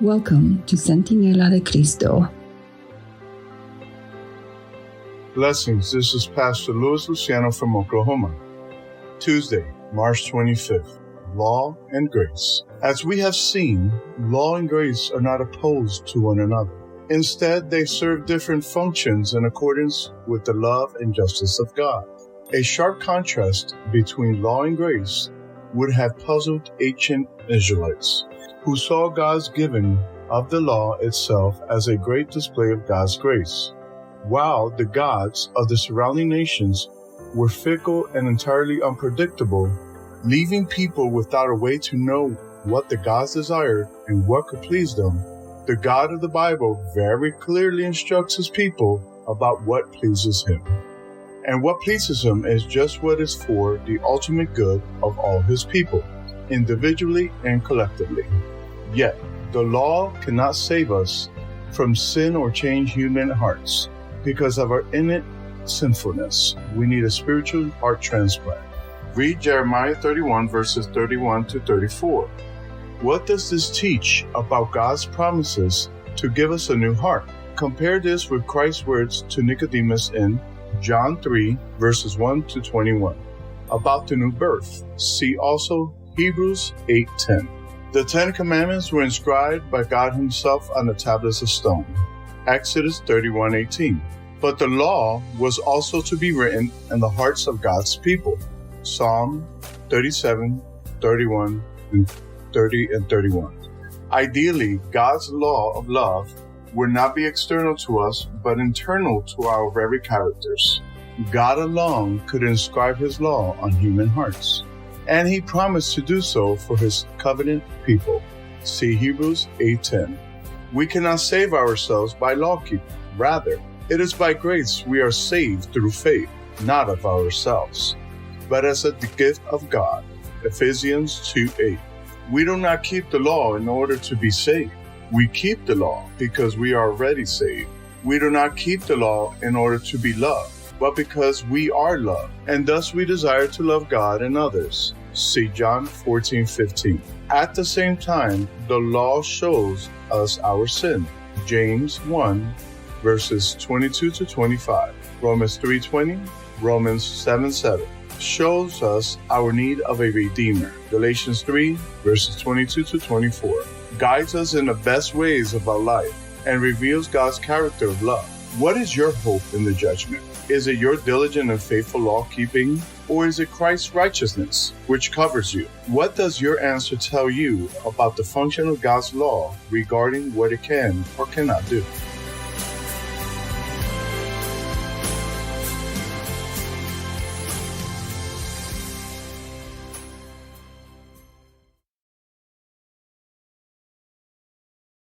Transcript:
Welcome to Centinela de Cristo. Blessings, this is Pastor Luis Luciano from Oklahoma. Tuesday, March 25th, Law and Grace. As we have seen, law and grace are not opposed to one another. Instead, they serve different functions in accordance with the love and justice of God. A sharp contrast between law and grace would have puzzled ancient Israelites, who saw God's giving of the law itself as a great display of God's grace, while the gods of the surrounding nations were fickle and entirely unpredictable, leaving people without a way to know what the gods desired and what could please them. The God of the Bible very clearly instructs his people about what pleases him. And what pleases him is just what is for the ultimate good of all his people, individually and collectively. Yet, the law cannot save us from sin or change human hearts. Because of our innate sinfulness, we need a spiritual heart transplant. Read Jeremiah 31 verses 31 to 34. What does this teach about God's promises to give us a new heart? Compare this with Christ's words to Nicodemus in John 3 verses 1 to 21 about the new birth. See also Hebrews 8:10. The Ten Commandments were inscribed by God himself on the tablets of stone. Exodus 31:18. But the law was also to be written in the hearts of God's people. Psalm 37, 31, and 30 and 31. Ideally, God's law of love would not be external to us, but internal to our very characters. God alone could inscribe his law on human hearts, and he promised to do so for his covenant people. See Hebrews 8:10. We cannot save ourselves by law keeping. Rather, it is by grace we are saved through faith, not of ourselves, but as a gift of God. Ephesians 2:8. We do not keep the law in order to be saved. We keep the law because we are already saved. We do not keep the law in order to be loved, but because we are loved, and thus we desire to love God and others. See John 14:15. At the same time, the law shows us our sin. James 1, verses 22 to 25. Romans 3:20, Romans 7:7. Shows us our need of a Redeemer. Galatians 3, verses 22 to 24. Guides us in the best ways of our life and reveals God's character of love. What is your hope in the judgment? Is it your diligent and faithful law-keeping, or is it Christ's righteousness, which covers you? What does your answer tell you about the function of God's law regarding what it can or cannot do?